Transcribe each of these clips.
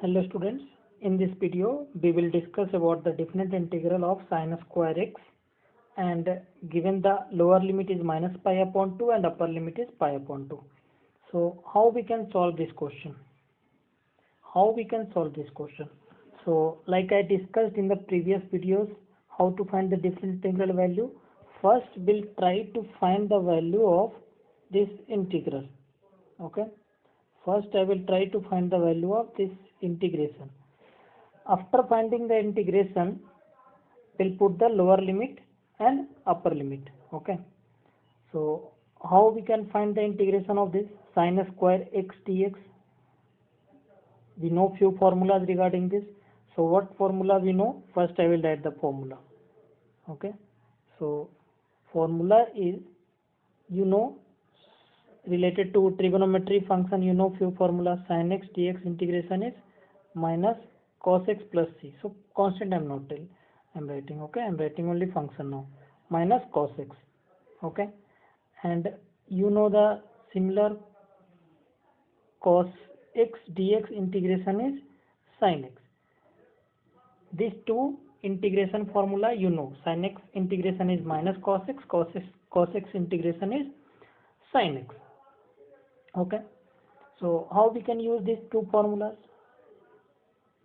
Hello students, in this video we will discuss about the definite integral of sin square x, and given the lower limit is minus pi upon 2 and upper limit is pi upon 2. So how we can solve this question? So like I discussed in the previous videos, how to find the different integral value. First we'll try to find the value of this integral. Okay. First I will try to find the value of this integration. After finding the integration, we'll put the lower limit and upper limit. Okay. So how we can find the integration of this sin square x dx? We know few formulas regarding this. So what formula we know? First I will write the formula. Okay. So formula is, related to trigonometry function, few formulas. Sin x dx integration is minus cos x plus c. So constant I'm not telling, I'm writing. Okay, I'm writing only function now. Minus cos x. Okay, and the similar cos x dx integration is sin x. These two integration formula, sin x integration is minus cos x integration is sin x. Okay, so how we can use these two formulas?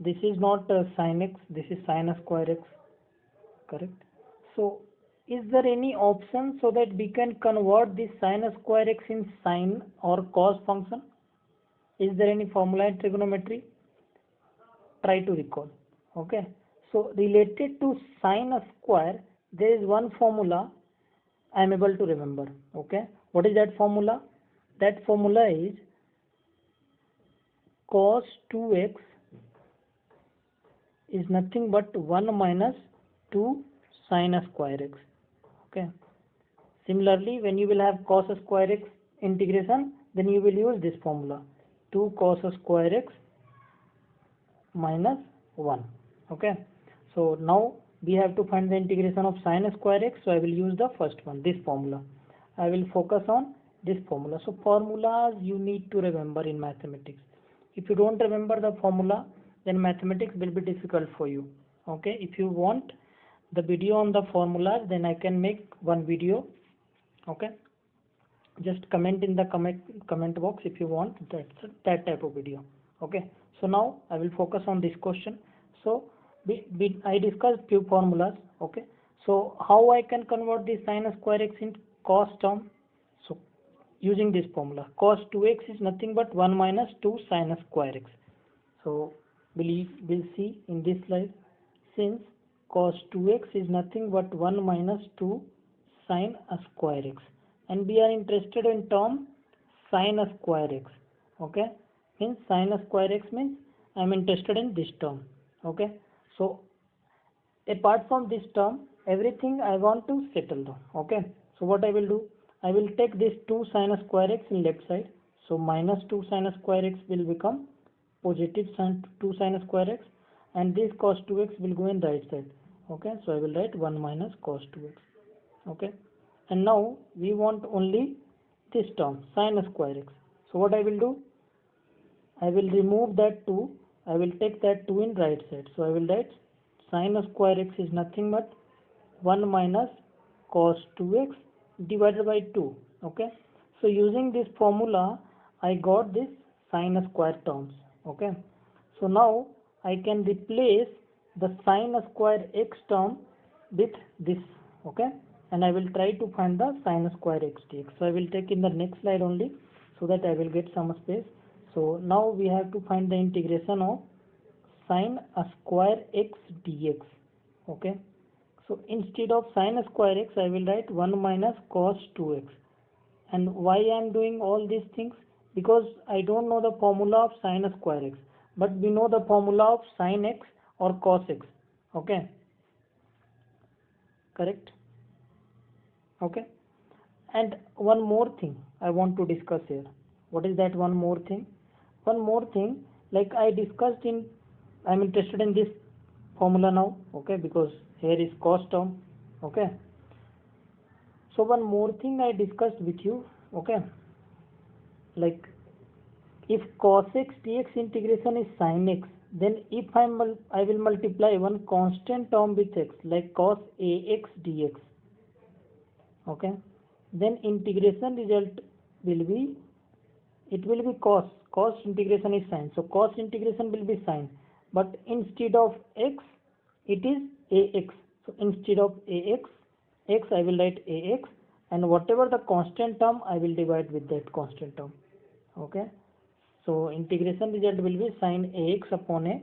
This is not sin x, this is sin square x, correct? So is there any option so that we can convert this sin square x in sin or cos function? Is there any formula in trigonometry? Try to recall. Okay, so related to sin square, there is one formula I am able to remember. Okay, what is that formula? That formula is cos 2x is nothing but 1 minus 2 sin square x. Okay. Similarly, when you will have cos square x integration, then you will use this formula, 2 cos square x minus 1. Okay. So now we have to find the integration of sin square x. So I will use the first one, this formula. I will focus on this formula. So formulas you need to remember in mathematics. If you don't remember the formula, then mathematics will be difficult for you. Okay, if you want the video on the formulas, then I can make one video. Okay, just comment in the comment box if you want that type of video. Okay, so now I will focus on this question. So I discussed few formulas. Okay, so how I can convert this sin square x in cos term? So using this formula, cos 2x is nothing but 1 minus 2 sin square x. So we'll see in this slide, since cos 2x is nothing but 1 minus 2 sin square x, and we are interested in term sin square x. Okay, means sin square x means I am interested in this term. Okay, so apart from this term, everything I want to settle down. Okay, so what I will do, I will take this 2 sin square x in left side. So minus 2 sin square x will become positive 2 sin square x, and this cos 2x will go in right side. Okay, so I will write 1 minus cos 2x. Okay, and now we want only this term sin square x. So what I will do, I will remove that 2, I will take that 2 in right side. So I will write sin square x is nothing but 1 minus cos 2x divided by 2. Okay, so using this formula I got this sin square terms. Okay, so now I can replace the sin square x term with this. Okay, and I will try to find the sin square x dx. So I will take in the next slide only, so that I will get some space. So now we have to find the integration of sin square x dx. Okay, so instead of sin square x, I will write 1 minus cos 2x. And why I am doing all these things? Because I don't know the formula of sin square x, but we know the formula of sin x or cos x. Okay, correct? Okay, and one more thing I want to discuss here. What is that one more thing? One more thing, like I discussed in, I'm interested in this formula now. Okay, because here is cos term. Okay, so one more thing I discussed with you. Okay, like if cos x dx integration is sin x, then if I will multiply one constant term with x like cos ax dx, okay, then integration result will be, it will be cos integration is sin, so cos integration will be sin, but instead of x it is ax, so instead of x I will write ax, and whatever the constant term I will divide with that constant term, okay. So integration result will be sin ax upon a,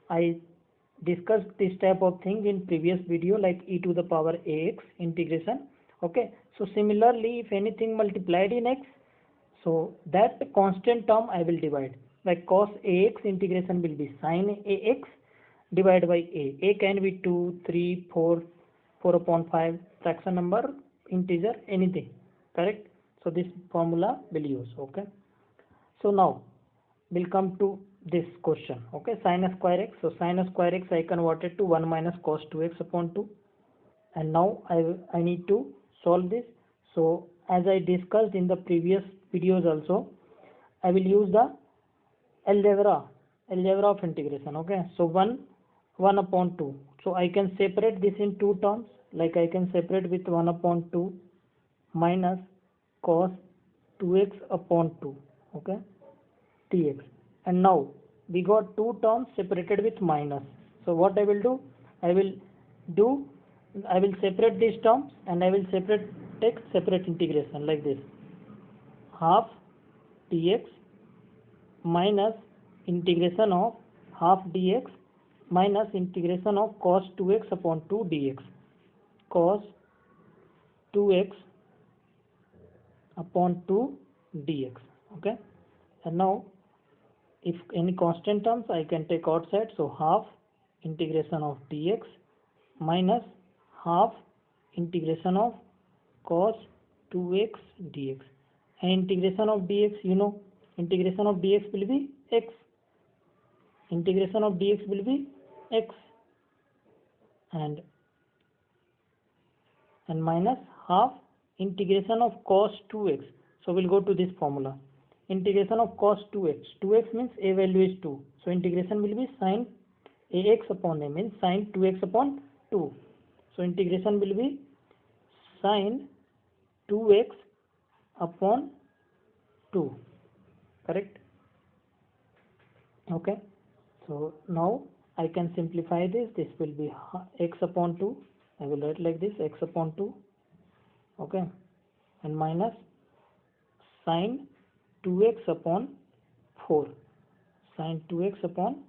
I discussed this type of thing in previous video like e to the power ax integration, okay. So similarly, if anything multiplied in x, so that constant term I will divide, like cos ax integration will be sin ax divided by a. A can be 2, 3, 4, 4 upon 5, fraction number, integer, anything, correct. So this formula will use, okay. So now we'll come to this question, okay, sin square x. So sin square x I converted to 1 minus cos 2x upon 2, and now I need to solve this. So as I discussed in the previous videos also, I will use the algebra of integration, okay. So 1 upon 2, so I can separate this in two terms, like I can separate with 1 upon 2 minus cos 2x upon 2, okay, dx. And now we got two terms separated with minus, so what I will do, I will separate these terms, and I will take separate integration like this, half dx minus integration of half dx minus integration of cos 2x upon 2 dx, cos 2x upon 2 dx, okay. And now if any constant terms I can take outside, so half integration of dx minus half integration of cos 2x dx, and integration of dx, you know, integration of dx will be x, integration of dx will be x, and minus half integration of cos 2x. So we'll go to this formula, integration of cos 2x means a value is 2, so integration will be sin ax upon a, means sin 2x upon 2, so integration will be sin 2x upon 2, correct, okay. So now I can simplify this, this will be x upon 2, I will write like this, x upon 2, okay, and minus sin 2x upon 4, sin 2x upon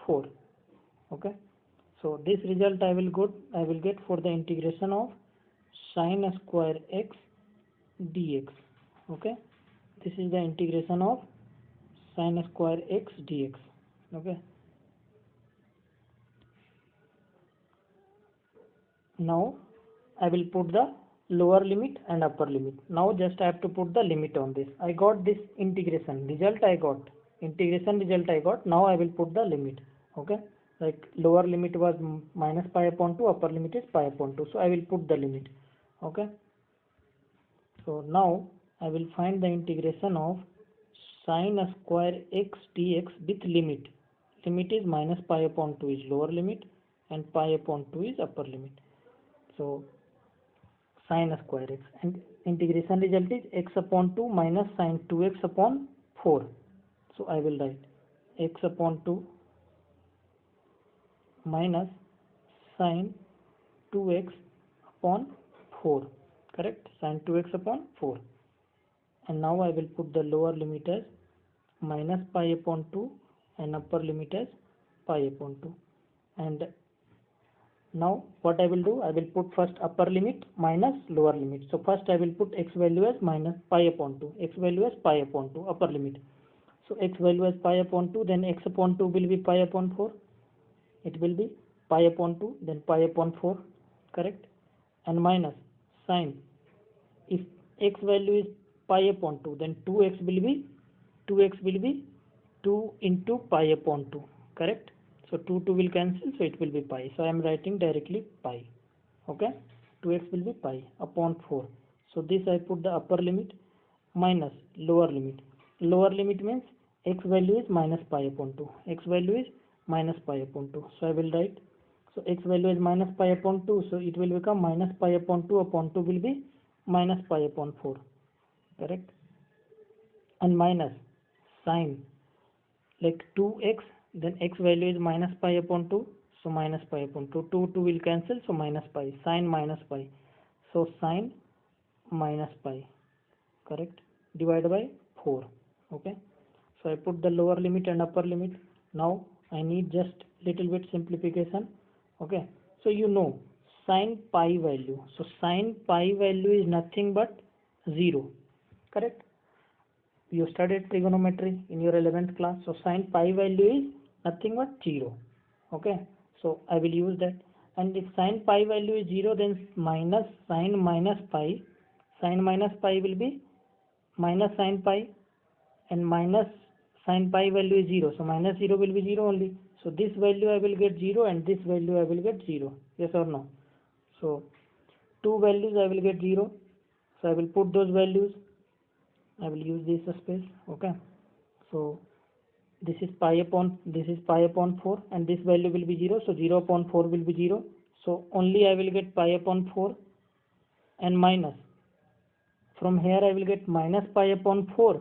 4, okay. So this result I will get for the integration of sin square x dx, okay. This is the integration of sin square x dx, okay. Now I will put the lower limit and upper limit. Now just I have to put the limit on this. I got this integration result, now I will put the limit, okay. Like lower limit was minus pi upon 2, upper limit is pi upon 2, so I will put the limit, okay. So now I will find the integration of sin square x dx with limit. Limit is minus pi upon 2 is lower limit, and pi upon 2 is upper limit. So sin square x, and integration result is x upon 2 minus sin 2x upon 4. So I will write x upon 2 minus sin 2x upon 4, correct, sin 2x upon 4. And now I will put the lower limit as minus pi upon 2 and upper limit as pi upon 2. And now what I will do, I will put first upper limit minus lower limit. So first I will put x value as minus pi upon 2, x value as pi upon 2, upper limit. So x value as pi upon 2, then x upon 2 will be pi upon 4. It will be pi upon 2, then pi upon 4, correct, and minus sin, if x value is pi upon 2, then 2x will be 2 into pi upon 2, correct. So 2 will cancel, so it will be pi. So I am writing directly pi, okay. 2x will be pi upon 4. So this I put the upper limit minus lower limit. Lower limit means x value is minus pi upon 2. X value is minus pi upon 2. So I will write, so x value is minus pi upon 2. So it will become minus pi upon 2 will be minus pi upon 4. Correct? And minus sine, like 2x, then x value is minus pi upon 2. So minus pi upon 2. 2 will cancel. So minus pi. Sine minus pi. So sine minus pi. Correct? Divided by 4. Okay. So I put the lower limit and upper limit. Now I need just little bit simplification. Okay. So you know sine pi value. So sine pi value is nothing but 0. Correct? You studied trigonometry in your 11th class. So sine pi value is nothing but 0. Okay. So I will use that. And if sine pi value is 0, then minus sine minus pi. Sine minus pi will be minus sine pi, and minus sine pi value is 0. So minus 0 will be 0 only. So this value I will get 0 and this value I will get 0. Yes or no? So two values I will get 0. So I will put those values. I will use this space. Okay. So this is pi upon 4 and this value will be 0. So 0 upon 4 will be 0. So only I will get pi upon 4 and minus. From here I will get minus pi upon 4.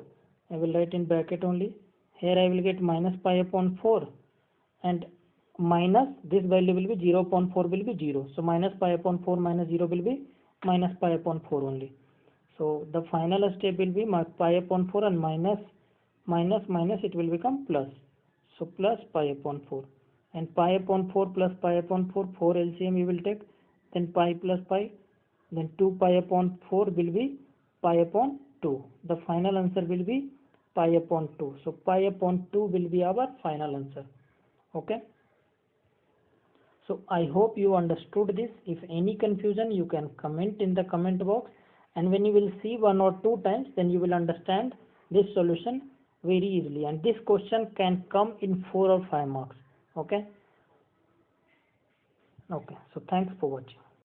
I will write in bracket only. Here I will get minus pi upon 4 and minus this value will be 0 upon 4 will be 0. So minus pi upon 4 minus 0 will be minus pi upon 4 only. So the final step will be pi upon 4 and minus it will become plus. So plus pi upon 4 and pi upon 4 plus pi upon 4 LCM you will take, then pi plus pi, then 2 pi upon 4 will be pi upon 2. The final answer will be pi upon 2. So pi upon 2 will be our final answer. Okay. So I hope you understood this. If any confusion, you can comment in the comment box, and when you will see 1 or 2 times, then you will understand this solution very easily, and this question can come in 4 or 5 marks. Okay. So thanks for watching.